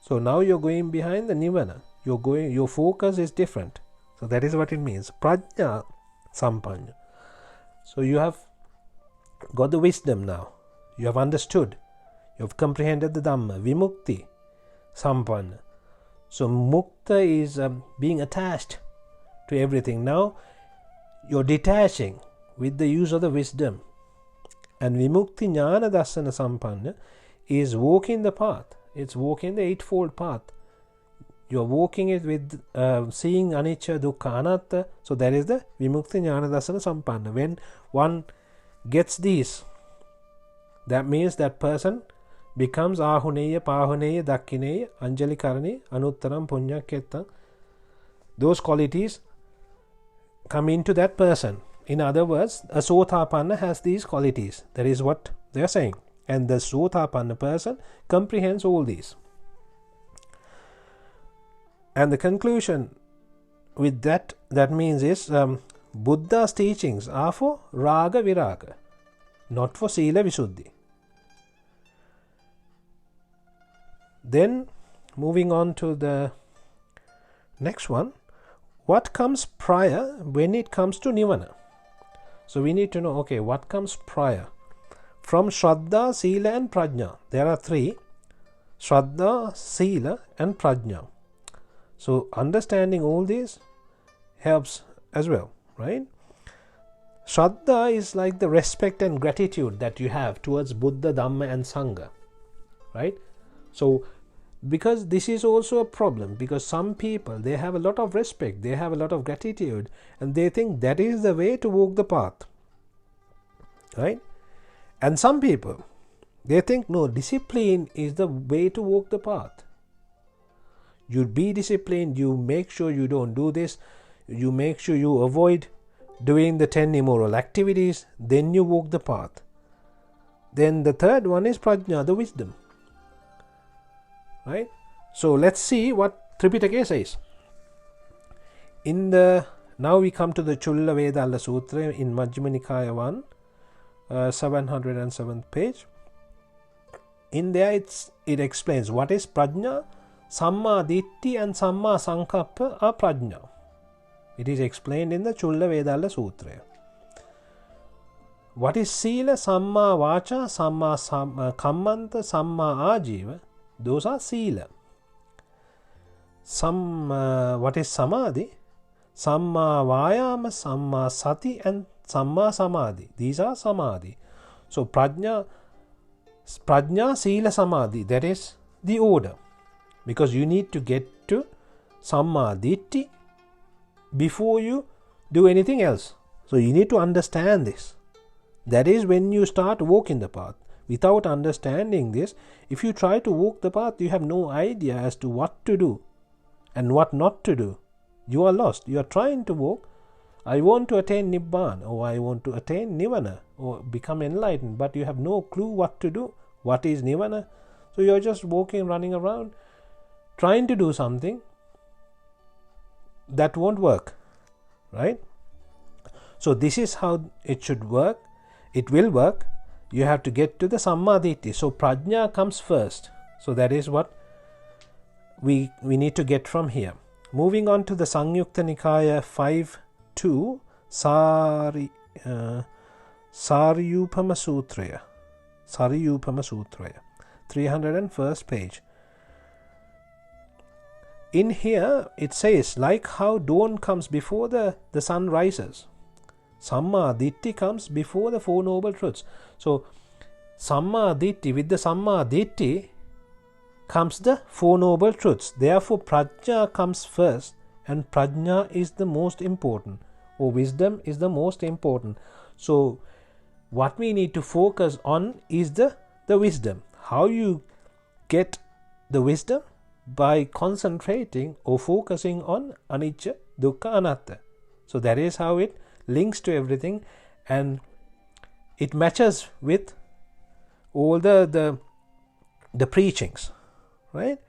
So now you're going behind the Nibbhana. Your focus is different. So that is what it means. Prajna Sampanna. So you have got the wisdom now. You have understood. You have comprehended the Dhamma. Vimukti Sampanna. So mukta is being attached to everything. Now you're detaching with the use of the wisdom. And Vimukti Jnana Darsana Sampanna is walking the path. It's walking the eightfold path. You're walking it with seeing anicca, dukkha, anatta. So that is the Vimukti Jnana Darsana Sampanna. When one gets these, that means that person becomes ahuneya, pahuneya, dakkineya, anjali karani, anuttaram punyakketta. Those qualities come into that person. In other words, a sotapanna has these qualities. That is what they are saying. And the sotapanna person comprehends all these. And the conclusion with that means is Buddha's teachings are for raga viraga, not for sila visuddhi. Then moving on to the next one, what comes prior when it comes to Nibbhana? So we need to know, okay, what comes prior? From Shraddha, Sila and Prajna. There are 3. Shraddha, Sila and Prajna. So understanding all these helps as well, right? Shraddha is like the respect and gratitude that you have towards Buddha, Dhamma and Sangha, right? So because this is also a problem, because some people, they have a lot of respect, they have a lot of gratitude, and they think that is the way to walk the path, right? And some people, they think no, discipline is the way to walk the path. You be disciplined, you make sure you don't do this, you make sure you avoid doing the 10 immoral activities, then you walk the path. Then the third one is prajna, the wisdom. Right? So let's see what Thripitaka says. Now we come to the Chulla Vedalla Sutra in Majjhima Nikaya 1, 707th page. In there it explains what is prajna. Samma Ditti and Samma Sankappa are prajna. It is explained in the Chulla Vedalla Sutra. What is Sila? Samma Vacha, Samma Kammanta, Samma Ajiva, Those are sila. What is samadhi? Samma vayama, samma sati, and samma samadhi. These are samadhi. So prajna, sila, samadhi, that is the order. Because you need to get to samma ditti before you do anything else. So you need to understand this. That is when you start walking the path. Without understanding this, if you try to walk the path, you have no idea as to what to do and what not to do. You are lost. You are trying to walk. I want to attain Nibbhana, or I want to attain Nibbhana, or become enlightened, but you have no clue what to do. What is Nibbhana? So you are just walking, running around, trying to do something that won't work, right? So this is how it should work. It will work. You have to get to the samma ditti. So prajna comes first. So that is what we need to get from here. Moving on to the Sangyukta Nikaya 5.2 Saryupama Sutraya. Saryupama Sutraya. 301st page. In here it says, like how dawn comes before the sun rises, Samma Ditti comes before the Four Noble Truths. So Samma Ditti, with the Samma Ditti comes the Four Noble Truths. Therefore Prajna comes first, and Prajna is the most important, or wisdom is the most important. So what we need to focus on is the wisdom. How you get the wisdom? By concentrating or focusing on anicca, dukkha, anatta. So that is how it links to everything, and it matches with all the preachings, right?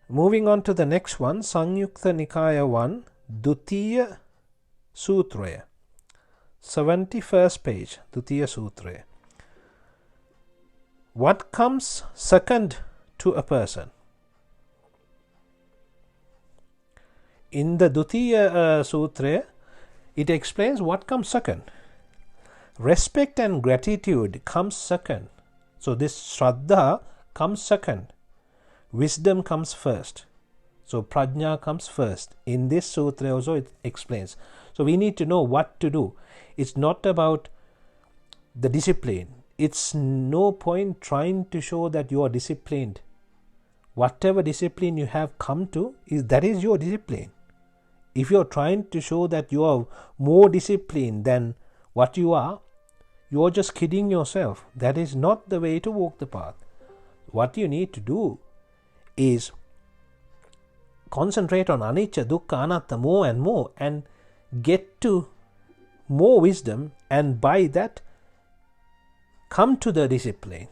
Moving on to the next one, Sangyukta Nikaya 1, Dutiya Sutraya, 71st page, Dutiya Sutraya. What comes second to a person? In the Dutiya Sutra, it explains what comes second. Respect and gratitude comes second. So this Shraddha comes second. Wisdom comes first. So Prajna comes first. In this sutra also it explains. So we need to know what to do. It's not about the discipline. It's no point trying to show that you are disciplined. Whatever discipline you have come to, that is your discipline. If you are trying to show that you are more disciplined than what you are just kidding yourself. That is not the way to walk the path. What you need to do is concentrate on anicca, dukkha, anatta more and more, and get to more wisdom, and by that come to the discipline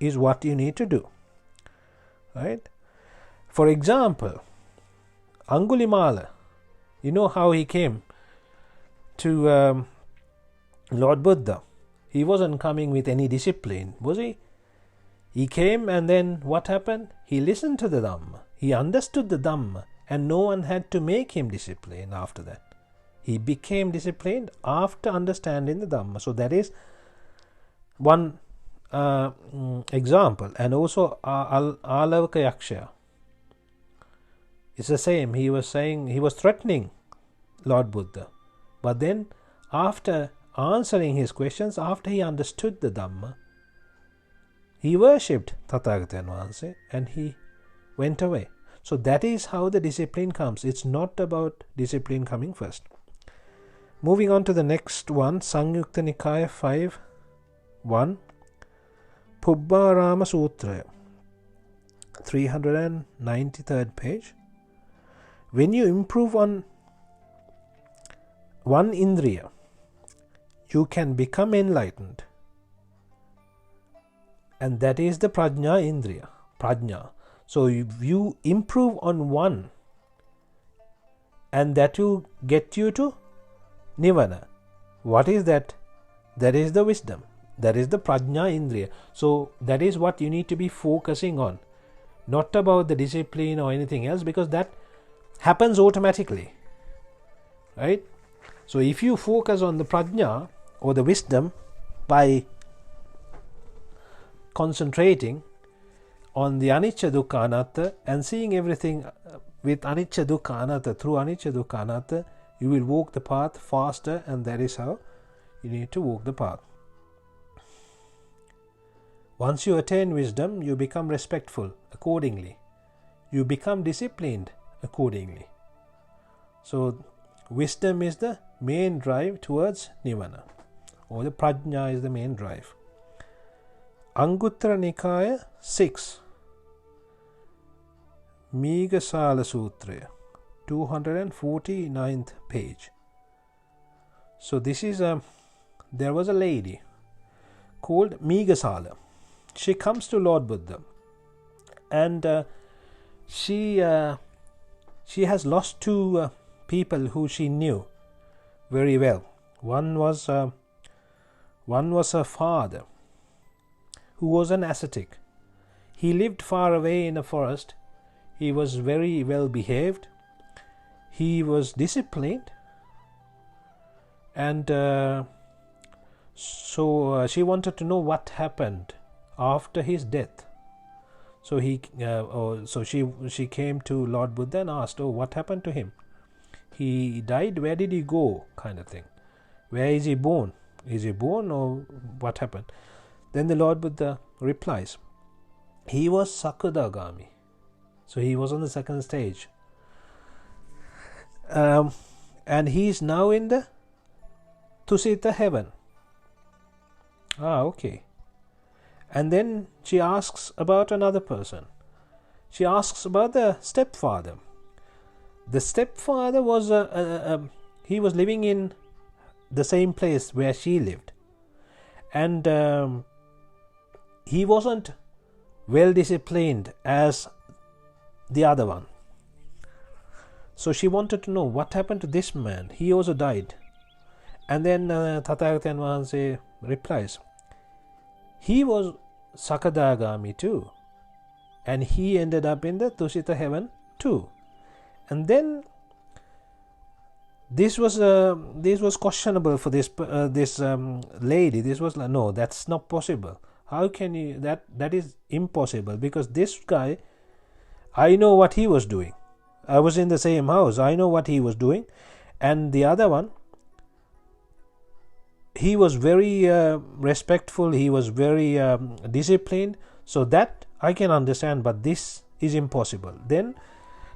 is what you need to do, right? For example, Angulimala, you know how he came to Lord Buddha. He wasn't coming with any discipline, was he? He came, and then what happened? He listened to the Dhamma. He understood the Dhamma, and no one had to make him disciplined after that. He became disciplined after understanding the Dhamma. So that is one example. And also Alavaka Yaksha. It's the same. He was threatening Lord Buddha. But then after answering his questions, after he understood the Dhamma, he worshipped Tathagata Vahanse and he went away. So that is how the discipline comes. It's not about discipline coming first. Moving on to the next one, Sangyukta Nikaya 5.1, Pubbārāma Sutra, 393rd page. When you improve on one indriya, you can become enlightened. And that is the prajna indriya, prajna. So you improve on one, and that will get you to Nibbhana. What is that? That is the wisdom. That is the prajna indriya. So that is what you need to be focusing on. Not about the discipline or anything else, because that happens automatically, right? So if you focus on the prajna or the wisdom by concentrating on the anicca dukkha anatta and seeing everything with anicca dukkha anatta, through anicca dukkha anatta, you will walk the path faster, and that is how you need to walk the path. Once you attain wisdom, you become respectful accordingly. You become disciplined accordingly. So wisdom is the main drive towards Nibbhana, or the prajna is the main drive. Anguttara Nikaya 6, Meghasala Sutra, 249th page. So this is there was a lady called Meghasala. She comes to Lord Buddha, and she has lost two people who she knew very well. One was her father, who was an ascetic. He lived far away in a forest. He was very well behaved. He was disciplined, and so she wanted to know what happened after his death. So she came to Lord Buddha and asked, "Oh, what happened to him? He died. Where did he go?" kind of thing. Where is he born? Is he born, or what happened? Then the Lord Buddha replies, he was Sakadagami. So he was on the second stage. And he is now in the Tusita heaven. Okay. And then she asks about another person. She asks about the stepfather. The stepfather was he was living in the same place where she lived, and he wasn't well disciplined as the other one. So she wanted to know what happened to this man. He also died. And then Tathagata Vahanse replies, he was Sakadagami too, and he ended up in the Tusita heaven too. And then this was questionable for this lady. This was like, no, that's not possible. How can you, that is impossible, because this guy, I know what he was doing. I was in the same house. I know what he was doing. And the other one, he was very respectful. He was very disciplined. So that I can understand, but this is impossible. Then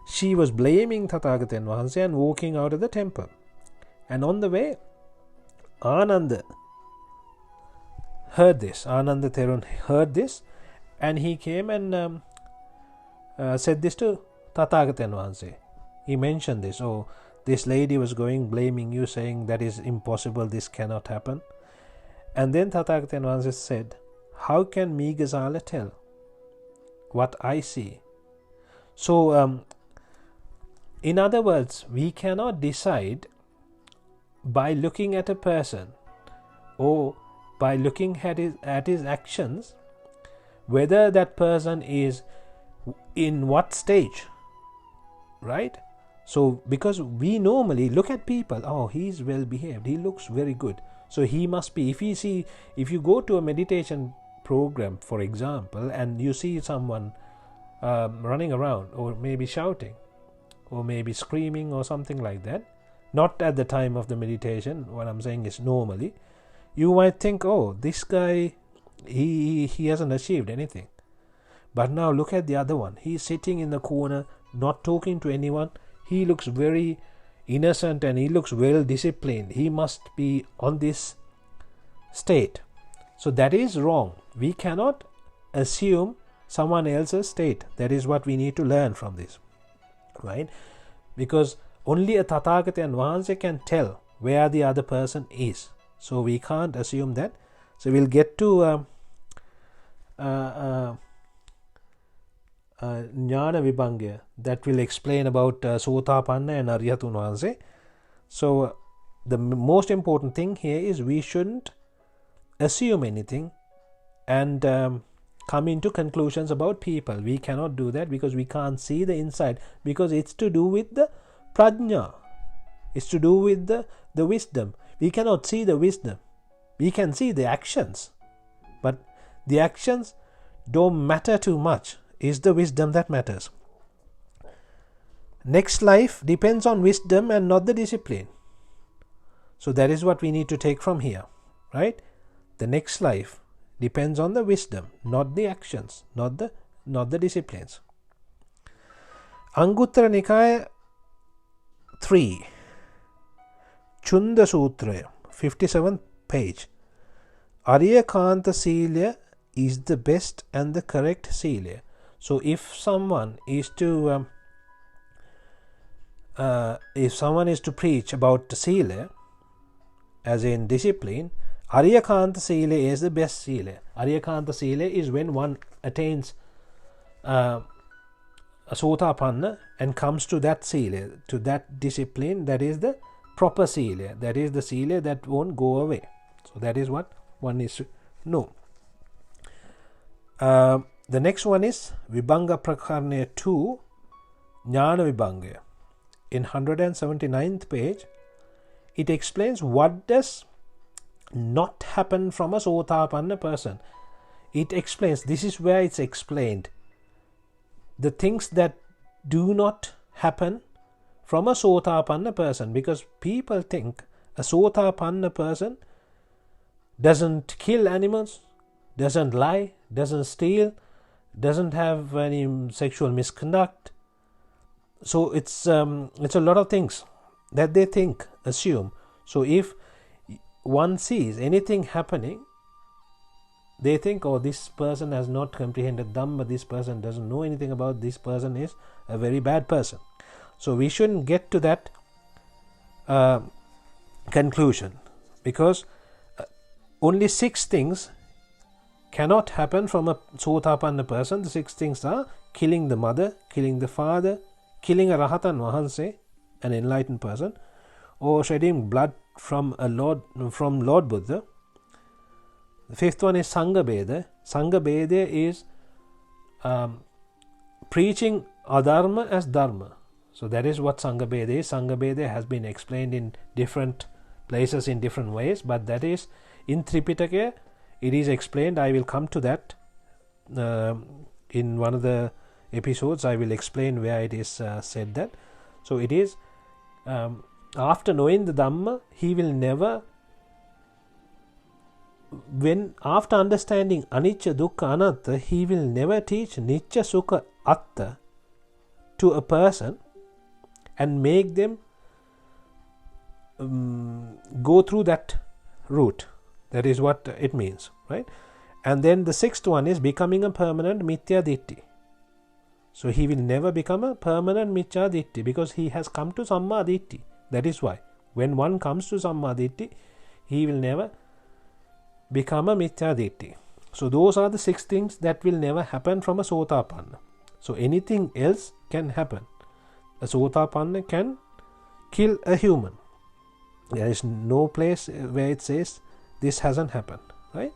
she was blaming Tathagata Vahanse and walking out of the temple. And on the way, Ananda heard this. Ananda Therun heard this, and he came and said this to Tathagata Vahanse. He mentioned this. Oh, this lady was going blaming you, saying that is impossible, this cannot happen. And then Tathagata Vahanse said, how can Meghasala tell what I see? So in other words, we cannot decide by looking at a person or by looking at his actions whether that person is in what stage, right? So because we normally look at people, oh, he's well behaved, he looks very good, so he must be. If you go to a meditation program, for example, and you see someone running around, or maybe shouting, or maybe screaming or something like that, not at the time of the meditation, what I'm saying is normally, you might think, oh, this guy, he hasn't achieved anything. But now look at the other one. He's sitting in the corner, not talking to anyone. He looks very innocent and he looks well disciplined. He must be on this state. So that is wrong. We cannot assume someone else's state. That is what we need to learn from this, right? Because only a Tathagata and Vahanse can tell where the other person is. So we can't assume that. So we'll get to Jhana Vibhangya, that will explain about Sotapanna and Arhatun Vahanse. So the most important thing here is we shouldn't assume anything and come into conclusions about people. We cannot do that because we can't see the inside, because it's to do with the prajna. It's to do with the wisdom. We cannot see the wisdom. We can see the actions, but the actions don't matter too much. is the wisdom that matters. Next life depends on wisdom and not the discipline. So that is what we need to take from here, right? The next life depends on the wisdom, not the actions, not the disciplines. Anguttara Nikaya 3, Chunda Sutra, 57th page. Ariyakanta Silya is the best and the correct Silya. So if someone is to preach about Silya, as in discipline, Ariyakanta Sila is the best Sila. Ariyakanta Sila is when one attains a Sotapanna and comes to that Sila, to that discipline. That is the proper Sila. That is the Sila that won't go away. So that is what one needs to know. The next one is Vibhanga Prakarana 2, Jnana Vibhanga. In 179th page, it explains what does not happen from a Sotapanna person. It explains, this is where it's explained, the things that do not happen from a Sotapanna person, because people think a Sotapanna person doesn't kill animals, doesn't lie, doesn't steal, doesn't have any sexual misconduct. So it's a lot of things that they think, assume. So if one sees anything happening, they think, oh, this person has not comprehended Dhamma, this person doesn't know anything about, this person is a very bad person. So we shouldn't get to that conclusion, because only 6 things cannot happen from a Sotapanna person. The 6 things are killing the mother, killing the father, killing a Rahatan Vahanse, an enlightened person, or shedding blood from Lord Buddha. The 5th one is Sangha Bheda. Sangha Bheda is preaching adharma as dharma. So that is what Sangha Bheda is. Sangha Bheda has been explained in different places in different ways, but that is in Thripitaka. It is explained. I will come to that in one of the episodes. I will explain where it is said that. So it is after knowing the Dhamma, he will never, after understanding anicca, dukkha, anatta, he will never teach nicca, sukha, atta to a person and make them go through that route. That is what it means, right? And then the 6th one is becoming a permanent mithya ditti. So he will never become a permanent mithya ditti, because he has come to samma ditti. That is why when one comes to samma ditti, he will never become a mithya ditti. So those are the 6 things that will never happen from a Sotapanna. So anything else can happen. A Sotapanna can kill a human. There is no place where it says this hasn't happened, right?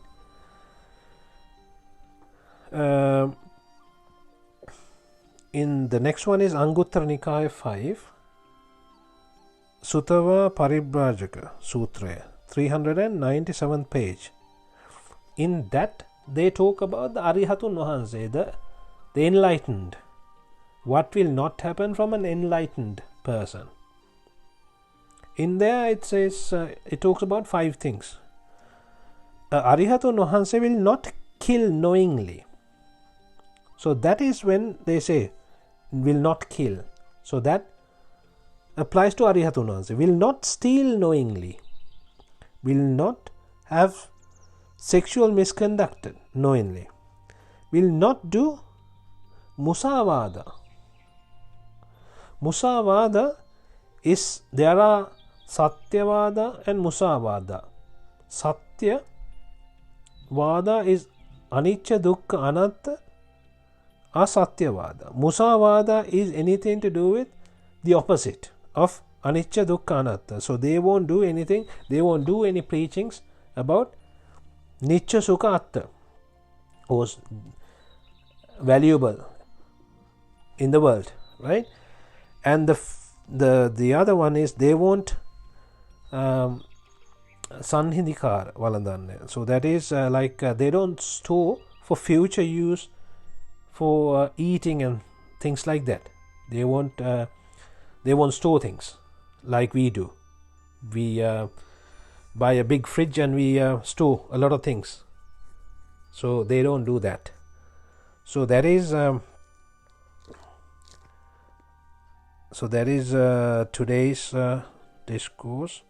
In the next one is Anguttara Nikaya 5, Sutava Paribrajaka Sutra, 397th page. In that they talk about the Arihatun Vahanse, the enlightened. What will not happen from an enlightened person? In there it says, it talks about 5 things. Arihatun Vahanse will not kill knowingly. So that is when they say will not kill. So that applies to Arihatun Vahanse. Will not steal knowingly. Will not have sexual misconduct knowingly. Will not do musavada. Musavada is, there are satyavada and musavada. Satya vada is anicca, dukkha, anatta, asatyavada. Musavada is anything to do with the opposite of anicca, dukkha, anatta. So they won't do anything, they won't do any preachings about nicca, sukha, atta, or valuable in the world, right? And the other one is they won't sanhidikara valandanne. So that is they don't store for future use for eating and things like that. They won't store things like we do. We buy a big fridge and we store a lot of things. So they don't do that. So that is today's discourse.